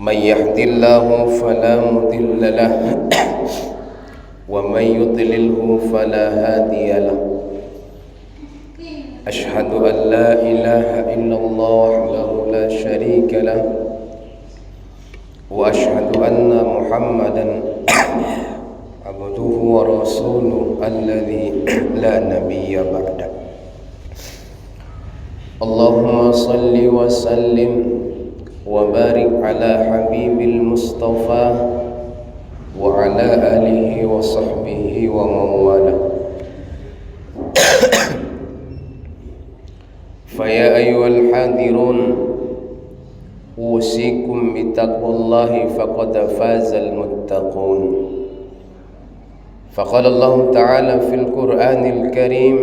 من يهد الله فلا مضل له ومن يضلله فلا هادي له أشهد أن لا إله إلا الله وحده لا شريك له وأشهد أن محمدا عبده ورسوله الذي لا نبي بعده اللهم صل وسلم وبارك على حبيب المصطفى وعلى آله وصحبه ومن والاه فيا أيها الحاضرون أوصيكم بتقوى الله فقد فاز المتقون فقال الله تعالى في القرآن الكريم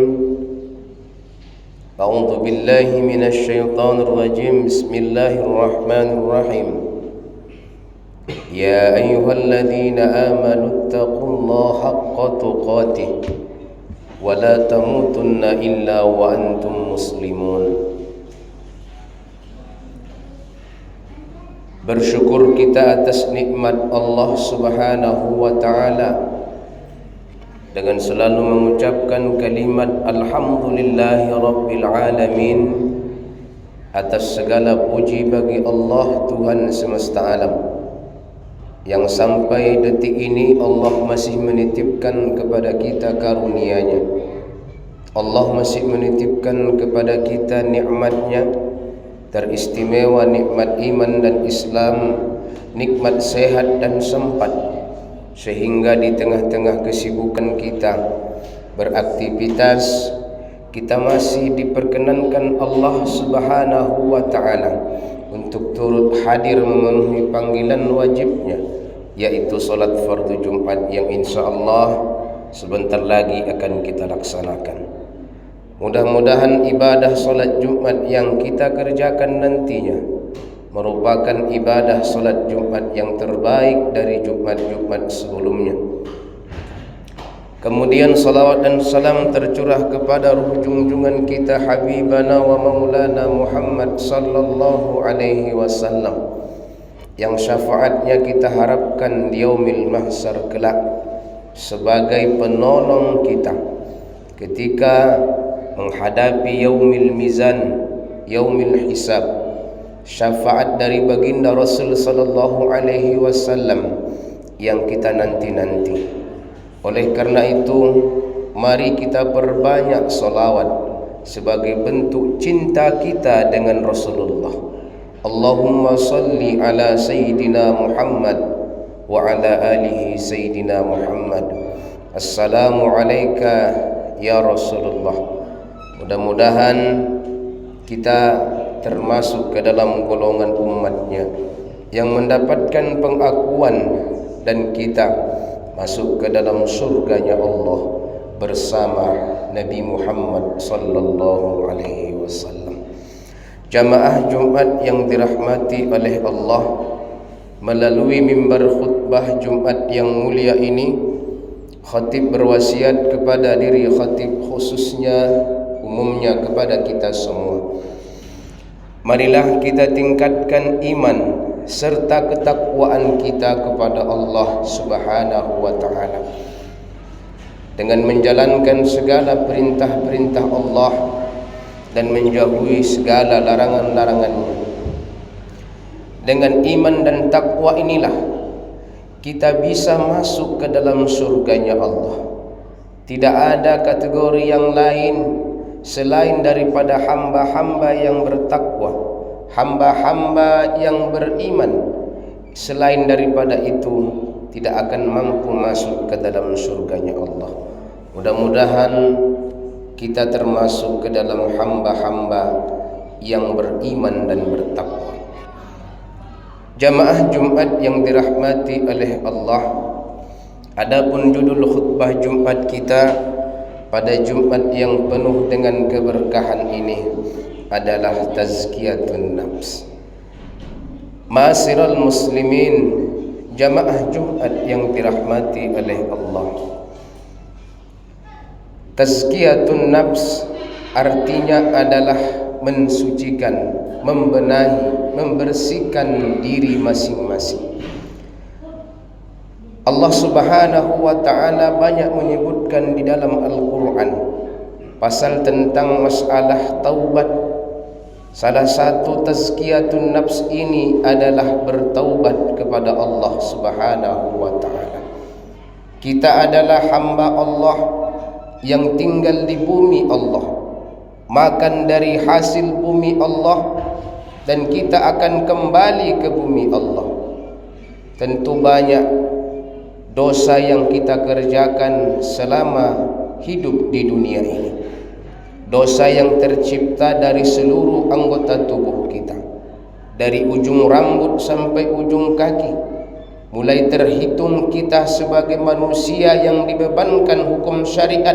أعوذ بالله من الشيطان الرجيم بسم الله الرحمن الرحيم يا أيها الذين آمنوا اتقوا الله حق تقاته ولا تموتن إلا وأنتم مسلمون. Bersyukur kita atas nikmat Allah Subhanahu wa Ta'ala dengan selalu mengucapkan kalimat Alhamdulillahi Rabbil Alamin. Atas segala puji bagi Allah Tuhan semesta alam, yang sampai detik ini Allah masih menitipkan kepada kita karunia-Nya. Allah masih menitipkan kepada kita nikmat-Nya, teristimewa nikmat iman dan Islam, nikmat sehat dan sempat, sehingga di tengah-tengah kesibukan kita beraktivitas, kita masih diperkenankan Allah Subhanahu wa Ta'ala untuk turut hadir memenuhi panggilan wajibnya, yaitu salat fardu Jumat yang insyaAllah sebentar lagi akan kita laksanakan. Mudah-mudahan ibadah salat Jumat yang kita kerjakan nantinya merupakan ibadah salat Jumat yang terbaik dari Jumat-Jumat sebelumnya. Kemudian salawat dan salam tercurah kepada ruh junjungan kita Habibana wa Maulana Muhammad sallallahu alaihi wasallam, yang syafaatnya kita harapkan di yaumil mahsyar kelak sebagai penolong kita ketika menghadapi yaumil mizan, yaumil hisab. Syafaat dari baginda Rasul sallallahu alaihi wasallam yang kita nanti-nanti. Oleh karena itu, mari kita perbanyak salawat sebagai bentuk cinta kita dengan Rasulullah. Allahumma salli ala Sayyidina Muhammad wa ala alihi Sayyidina Muhammad. Assalamu alayka ya Rasulullah. Mudah-mudahan kita termasuk ke dalam golongan umatnya yang mendapatkan pengakuan dan kita masuk ke dalam surganya Allah bersama Nabi Muhammad sallallahu alaihi wasallam. Jamaah Jumat yang dirahmati oleh Allah, melalui mimbar khutbah Jumat yang mulia ini, khatib berwasiat kepada diri khatib khususnya, umumnya kepada kita semua. Marilah kita tingkatkan iman serta ketakwaan kita kepada Allah Subhanahu wa Ta'ala dengan menjalankan segala perintah-perintah Allah dan menjauhi segala larangan-larangannya. Dengan iman dan takwa inilah kita bisa masuk ke dalam surganya Allah. Tidak ada kategori yang lain selain daripada hamba-hamba yang bertakwa, hamba-hamba yang beriman. Selain daripada itu tidak akan mampu masuk ke dalam surganya Allah. Mudah-mudahan kita termasuk ke dalam hamba-hamba yang beriman dan bertakwa. Jamaah Jumat yang dirahmati oleh Allah, adapun judul khutbah Jumat kita pada Jumat yang penuh dengan keberkahan ini adalah tazkiyatun nafs. Ma'asyiral muslimin, jamaah Jumat yang dirahmati oleh Allah, tazkiyatun nafs artinya adalah mensucikan, membenahi, membersihkan diri masing-masing. Allah Subhanahu wa ta'ala banyak menyebutkan di dalam Al-Quran pasal tentang masalah taubat. Salah satu tazkiyatun nafs ini adalah bertaubat kepada Allah Subhanahu wa ta'ala. Kita adalah hamba Allah yang tinggal di bumi Allah, makan dari hasil bumi Allah, dan kita akan kembali ke bumi Allah. Tentu banyak dosa yang kita kerjakan selama hidup di dunia ini. Dosa yang tercipta dari seluruh anggota tubuh kita, dari ujung rambut sampai ujung kaki, mulai terhitung kita sebagai manusia yang dibebankan hukum syariat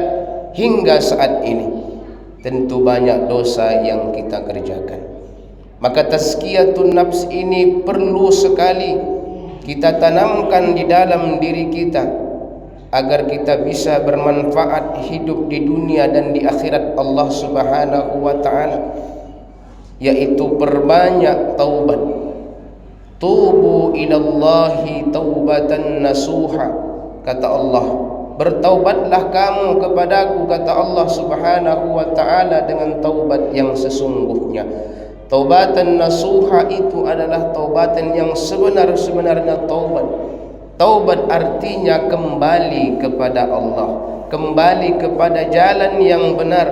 hingga saat ini. Tentu banyak dosa yang kita kerjakan. Maka tazkiyatun nafs ini perlu sekali kita tanamkan di dalam diri kita, agar kita bisa bermanfaat hidup di dunia dan di akhirat Allah Subhanahu wa ta'ala, yaitu perbanyak taubat. Tubu ilallahi taubatan nasuha, kata Allah, bertaubatlah kamu kepadaku, kata Allah Subhanahu wa ta'ala, dengan taubat yang sesungguhnya. Taubatan nasuha itu adalah taubatan yang sebenar-benarnya taubat. Taubat artinya kembali kepada Allah, kembali kepada jalan yang benar,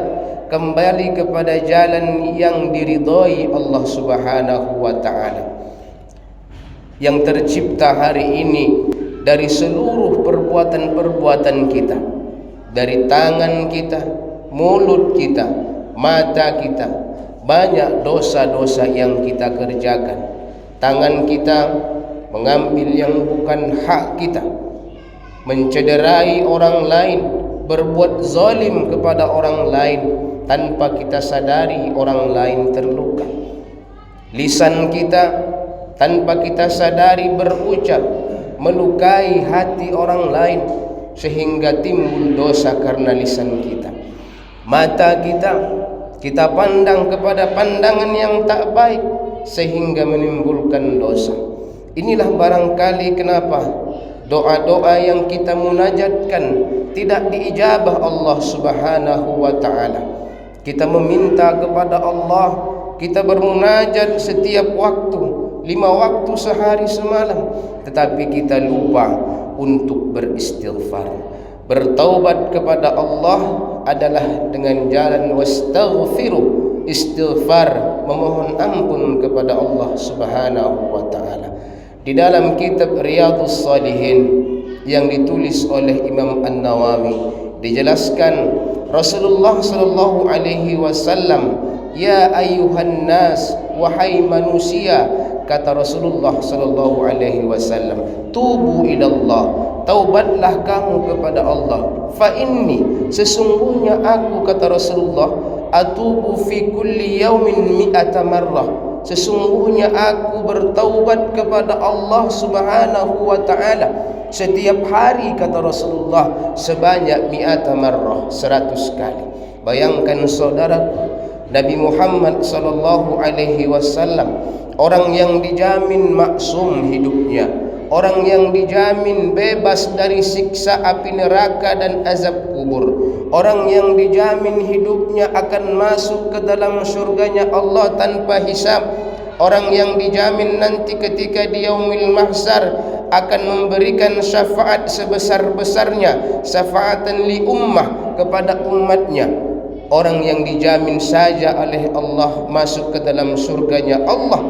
kembali kepada jalan yang diridhai Allah Subhanahu wa ta'ala, yang tercipta hari ini dari seluruh perbuatan-perbuatan kita, dari tangan kita, mulut kita, mata kita. Banyak dosa-dosa yang kita kerjakan. Tangan kita mengambil yang bukan hak kita, mencederai orang lain, berbuat zalim kepada orang lain tanpa kita sadari orang lain terluka. Lisan kita tanpa kita sadari berucap melukai hati orang lain sehingga timbul dosa karena lisan kita. Mata kita pandang kepada pandangan yang tak baik sehingga menimbulkan dosa. Inilah barangkali kenapa doa-doa yang kita munajatkan tidak diijabah Allah Subhanahu wa ta'ala. Kita meminta kepada Allah, kita bermunajat setiap waktu, 5 waktu sehari semalam, tetapi kita lupa untuk beristighfar. Bertaubat kepada Allah adalah dengan jalan wastaghfiru, istighfar, memohon ampun kepada Allah Subhanahu wa ta'ala. Di dalam kitab Riyadhus Shalihin yang ditulis oleh Imam An-Nawawi dijelaskan Rasulullah sallallahu alaihi wasallam, ya ayyuhan nas, wahai manusia, kata Rasulullah sallallahu alaihi wasallam, tubu ilallah, taubatlah kamu kepada Allah. Fa inni, sesungguhnya aku, kata Rasulullah, atubu fi kulli yaumin mi'ata marrah, sesungguhnya aku bertaubat kepada Allah Subhanahu wa ta'ala setiap hari, kata Rasulullah, sebanyak mi'ata marrah, 100 kali. Bayangkan saudaraku, Nabi Muhammad sallallahu alaihi wasallam, orang yang dijamin maksum hidupnya, orang yang dijamin bebas dari siksa api neraka dan azab kubur, orang yang dijamin hidupnya akan masuk ke dalam surganya Allah tanpa hisab, orang yang dijamin nanti ketika di yaumil mahsyar akan memberikan syafaat sebesar-besarnya, syafaatan li ummah, kepada umatnya, orang yang dijamin saja oleh Allah masuk ke dalam surganya Allah,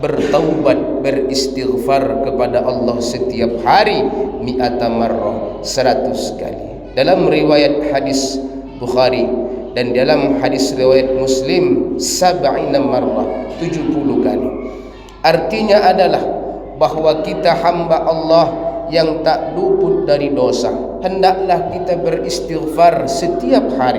bertaubat, beristighfar kepada Allah setiap hari mi'ata marrah, 100 kali. Dalam riwayat hadis Bukhari dan dalam hadis riwayat Muslim, 70 marrah, 70 kali. Artinya adalah bahwa kita hamba Allah yang tak luput dari dosa, hendaklah kita beristighfar setiap hari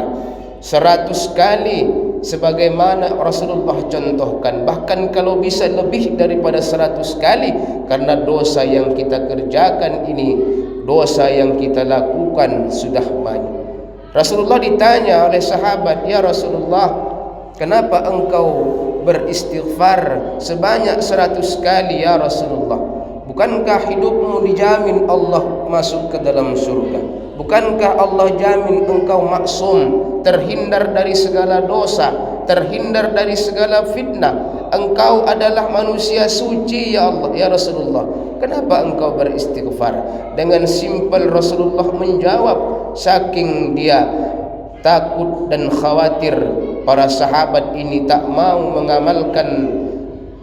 100 kali sebagaimana Rasulullah contohkan, bahkan kalau bisa lebih daripada 100 kali, karena dosa yang kita kerjakan ini, dosa yang kita lakukan sudah banyak. Rasulullah ditanya oleh sahabat, ya Rasulullah, kenapa engkau beristighfar sebanyak 100 kali ya Rasulullah? Bukankah hidupmu dijamin Allah masuk ke dalam surga? Bukankah Allah jamin engkau maksum, terhindar dari segala dosa, terhindar dari segala fitnah? Engkau adalah manusia suci ya Allah, ya Rasulullah. Kenapa engkau beristighfar? Dengan simpel Rasulullah menjawab, saking dia takut dan khawatir para sahabat ini tak mau mengamalkan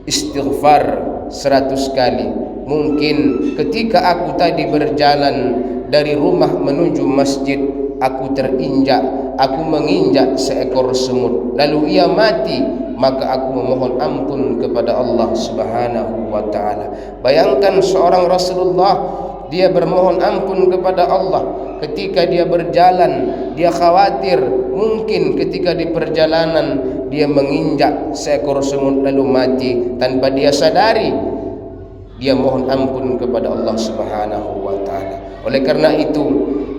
istighfar 100 kali. Mungkin ketika aku tadi berjalan dari rumah menuju masjid, aku terinjak, aku menginjak seekor semut, lalu ia mati, maka aku memohon ampun kepada Allah Subhanahu wa ta'ala. Bayangkan seorang Rasulullah, dia bermohon ampun kepada Allah ketika dia berjalan, dia khawatir mungkin ketika di perjalanan dia menginjak seekor semut lalu mati, tanpa dia sadari dia mohon ampun kepada Allah Subhanahu wa ta'ala. Oleh karena itu,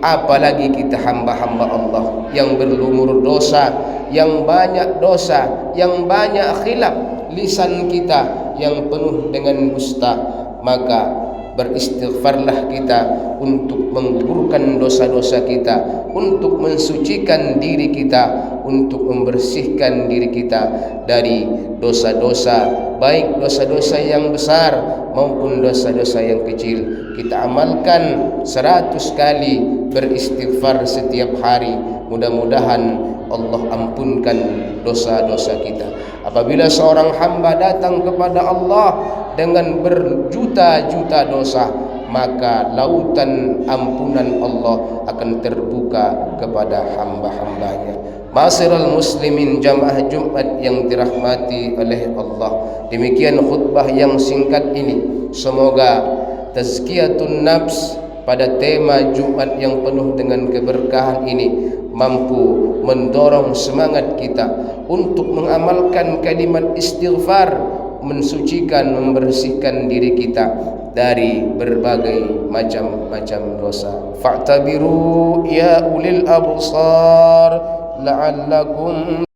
apalagi kita hamba-hamba Allah yang berlumur dosa, yang banyak dosa, yang banyak khilaf, lisan kita yang penuh dengan dusta, maka beristighfarlah kita untuk menggugurkan dosa-dosa kita, untuk mensucikan diri kita, untuk membersihkan diri kita dari dosa-dosa, baik dosa-dosa yang besar maupun dosa-dosa yang kecil. Kita amalkan 100 kali beristighfar setiap hari. Mudah-mudahan Allah ampunkan dosa-dosa kita. Apabila seorang hamba datang kepada Allah dengan berjuta-juta dosa, maka lautan ampunan Allah akan terbuka kepada hamba-hambanya. Ma'asyiral muslimin, jamaah Jumat yang dirahmati oleh Allah, demikian khutbah yang singkat ini. Semoga tazkiyatun nafs pada tema Jumat yang penuh dengan keberkahan ini mampu mendorong semangat kita untuk mengamalkan kalimat istighfar, mensucikan, membersihkan diri kita dari berbagai macam-macam dosa. Fa'tabiru ya ulil absar la'allakum